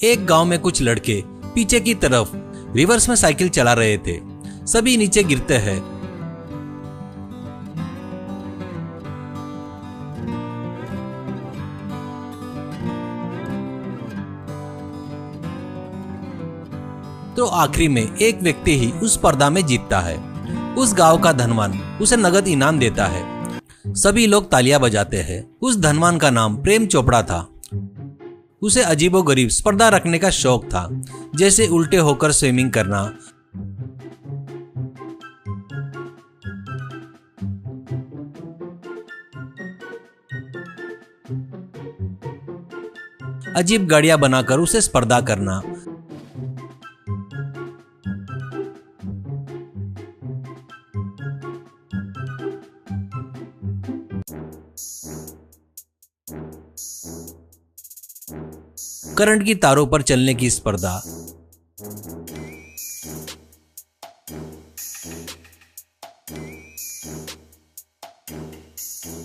एक गांव में कुछ लड़के पीछे की तरफ रिवर्स में साइकिल चला रहे थे। सभी नीचे गिरते हैं। तो आखिरी में एक व्यक्ति ही उस स्पर्धा में जीतता है। उस गांव का धनवान उसे नगद इनाम देता है। सभी लोग तालियां बजाते हैं। उस धनवान का नाम प्रेम चोपड़ा था। उसे अजीबोगरीब स्पर्धा रखने का शौक था, जैसे उल्टे होकर स्विमिंग करना, अजीब गाड़ियां बनाकर उसे स्पर्धा करना, करंट की तारों पर चलने की स्पर्धा,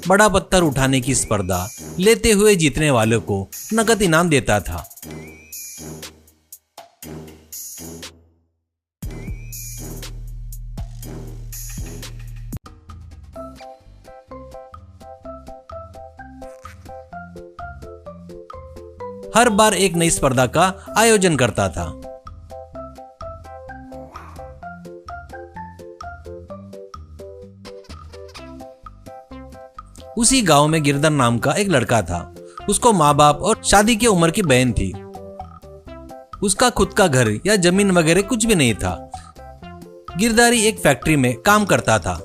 बड़ा पत्थर उठाने की स्पर्धा लेते हुए जीतने वालों को नकद इनाम देता था। हर बार एक नई स्पर्धा का आयोजन करता था। उसी गांव में गिरधर नाम का एक लड़का था। उसको माँ बाप और शादी की उम्र की बहन थी। उसका खुद का घर या जमीन वगैरह कुछ भी नहीं था। गिरधारी एक फैक्ट्री में काम करता था।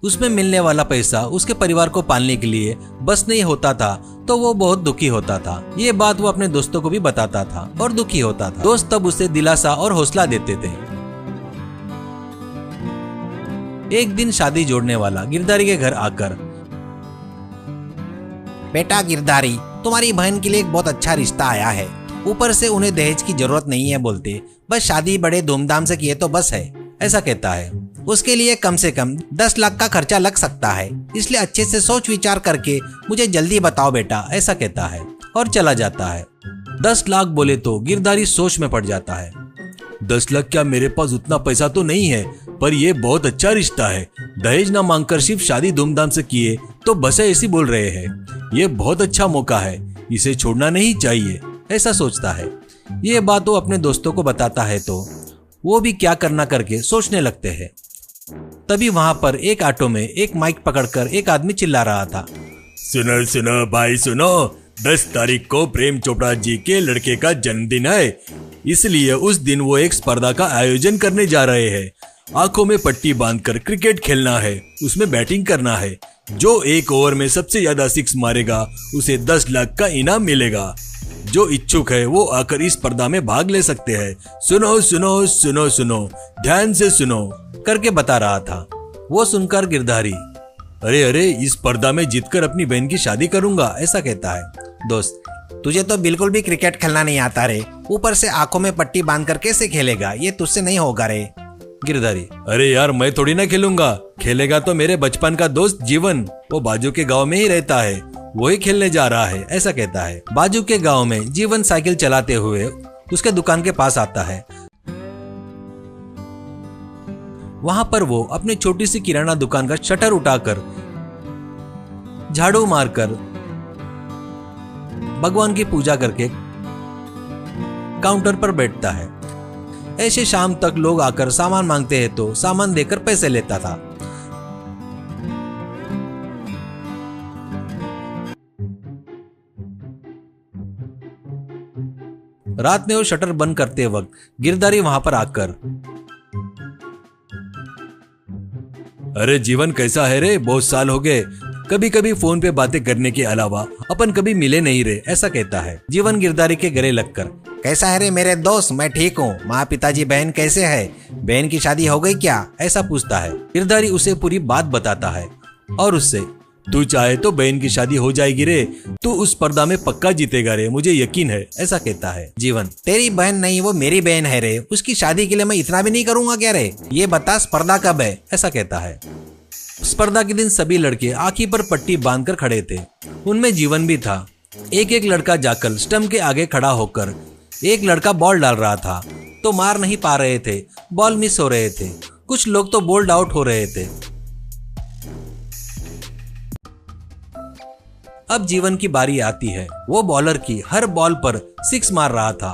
उसमें मिलने वाला पैसा उसके परिवार को पालने के लिए बस नहीं होता था, तो वो बहुत दुखी होता था। ये बात वो अपने दोस्तों को भी बताता था और दुखी होता था। दोस्त तब उसे दिलासा और हौसला देते थे। एक दिन शादी जोड़ने वाला गिरधारी के घर आकर, बेटा गिरधारी, तुम्हारी बहन के लिए एक बहुत अच्छा रिश्ता आया है। ऊपर से उन्हें दहेज की जरूरत नहीं है बोलते, बस शादी बड़े धूमधाम से किए तो बस है, ऐसा कहता है। उसके लिए कम से कम 10 लाख का खर्चा लग सकता है, इसलिए अच्छे से सोच विचार करके मुझे जल्दी बताओ बेटा, ऐसा कहता है और चला जाता है। 10 लाख बोले तो गिरधारी सोच में पड़ जाता है। 10 लाख क्या, मेरे पास उतना पैसा तो नहीं है, पर ये बहुत अच्छा रिश्ता है। दहेज ना मांगकर सिर्फ शादी धूमधाम से किए तो बस ऐसी बोल रहे हैं। ये बहुत अच्छा मौका है, इसे छोड़ना नहीं चाहिए, ऐसा सोचता है। ये बात वो अपने दोस्तों को बताता है तो वो भी क्या करना करके सोचने लगते हैं। तभी वहां पर एक ऑटो में एक माइक पकड़कर एक आदमी चिल्ला रहा था, सुनो सुनो भाई सुनो, 10 तारीख को प्रेम चोपड़ा जी के लड़के का जन्मदिन है, इसलिए उस दिन वो एक स्पर्धा का आयोजन करने जा रहे हैं। आंखों में पट्टी बांधकर क्रिकेट खेलना है, उसमें बैटिंग करना है। जो एक ओवर में सबसे ज्यादा 6 मारेगा उसे 10 लाख का इनाम मिलेगा। जो इच्छुक है वो आकर इस स्पर्धा में भाग ले सकते हैं। सुनो सुनो सुनो सुनो, ध्यान से सुनो करके बता रहा था। वो सुनकर गिरधारी, अरे अरे, इस स्पर्धा में जीतकर अपनी बहन की शादी करूंगा, ऐसा कहता है। दोस्त, तुझे तो बिल्कुल भी क्रिकेट खेलना नहीं आता रे, ऊपर से आंखों में पट्टी बांधकर कैसे खेलेगा, ये तुझसे नहीं होगा रे। गिरधारी, अरे यार, मैं थोड़ी ना खेलूंगा, खेलेगा तो मेरे बचपन का दोस्त जीवन, वो बाजू के गांव में ही रहता है, वही खेलने जा रहा है, ऐसा कहता है। बाजू के गांव में जीवन साइकिल चलाते हुए उसके दुकान के पास आता है। वहां पर वो अपनी छोटी सी किराना दुकान का शटर उठाकर झाड़ू मारकर भगवान की पूजा करके काउंटर पर बैठता है। ऐसे शाम तक लोग आकर सामान मांगते हैं तो सामान देकर पैसे लेता था। रात में वो शटर बंद करते वक्त गिरधारी वहां पर आकर, अरे जीवन कैसा है रे, बहुत साल हो गए, कभी कभी फोन पे बातें करने के अलावा अपन कभी मिले नहीं रे, ऐसा कहता है। जीवन गिरधारी के गले लगकर, कैसा है रे मेरे दोस्त, मैं ठीक हूँ, माँ पिताजी बहन कैसे है, बहन की शादी हो गई क्या, ऐसा पूछता है। गिरधारी उसे पूरी बात बताता है और उससे, तू चाहे तो बहन की शादी हो जाएगी रे, तू उस स्पर्धा में पक्का जीतेगा रे, मुझे यकीन है, ऐसा कहता है। जीवन, तेरी बहन नहीं, वो मेरी बहन है रे, उसकी शादी के लिए मैं इतना भी नहीं करूंगा क्या रे, ये बता स्पर्धा कब है, ऐसा कहता है। स्पर्धा के दिन सभी लड़के आंखी पर पट्टी बांधकर खड़े थे। उनमें जीवन भी था। एक एक लड़का जाकर स्टंप के आगे खड़ा होकर एक लड़का बॉल डाल रहा था तो मार नहीं पा रहे थे, बॉल मिस हो रहे थे। कुछ लोग तो बोल्ड आउट हो रहे थे। अब जीवन की बारी आती है। वो बॉलर की हर बॉल पर 6 मार रहा था।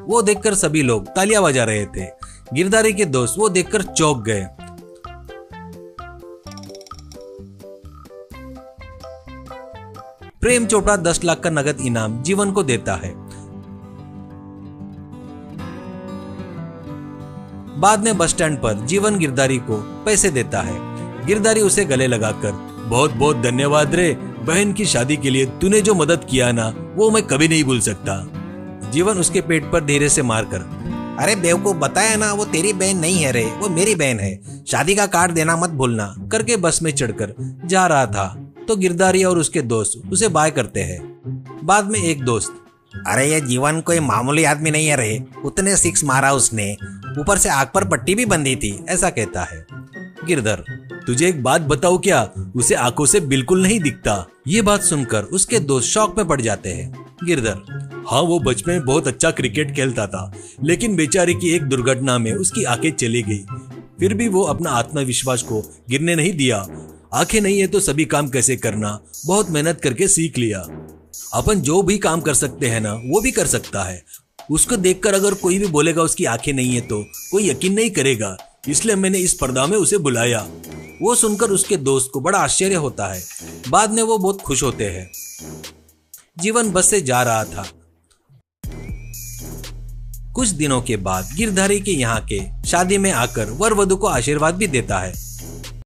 वो देखकर सभी लोग तालियां बजा रहे थे। गिरधारी के दोस्त वो देखकर चौंक गए। प्रेम चोपड़ा 10 लाख का नगद इनाम जीवन को देता है। बाद में बस स्टैंड पर जीवन गिरधारी को पैसे देता है। गिरधारी उसे गले लगाकर, बहुत बहुत धन्यवाद रे, बहन की शादी के लिए तूने जो मदद किया ना वो मैं कभी नहीं भूल सकता। जीवन उसके पेट पर धीरे से मारकर, अरे बेवकूफ, बताया ना वो तेरी बहन नहीं है रे, वो मेरी बहन है। शादी का कार्ड देना मत भूलना करके बस में चढ़कर जा रहा था तो गिरधारी और उसके दोस्त उसे बाय करते हैं। बाद में एक दोस्त, अरे ये जीवन कोई मामूली आदमी नहीं है रे, उतने 6 मारा उसने, ऊपर से आंख पर पट्टी भी बंधी थी, ऐसा कहता है। गिरधर, तुझे एक बात बताऊं क्या, उसे आंखों से बिल्कुल नहीं दिखता। ये बात सुनकर उसके दोस्त शौक में पड़ जाते हैं। गिरधर, हाँ वो बचपन में बहुत अच्छा क्रिकेट खेलता था, लेकिन बेचारे की एक दुर्घटना में उसकी आंखें चली गई। फिर भी वो अपना आत्मविश्वास को गिरने नहीं दिया। आंखें नहीं है तो सभी काम कैसे करना बहुत मेहनत करके सीख लिया। अपन जो भी काम कर सकते हैं ना वो भी कर सकता है। उसको देखकर अगर कोई भी बोलेगा उसकी आंखें नहीं है तो कोई यकीन नहीं करेगा, इसलिए मैंने इस स्पर्धा में उसे बुलाया। वो सुनकर उसके दोस्त को बड़ा आश्चर्य होता है। बाद में वो बहुत खुश होते हैं। जीवन बस से जा रहा था। कुछ दिनों के बाद गिरधारी के यहाँ के शादी में आकर वर वधु को आशीर्वाद भी देता है।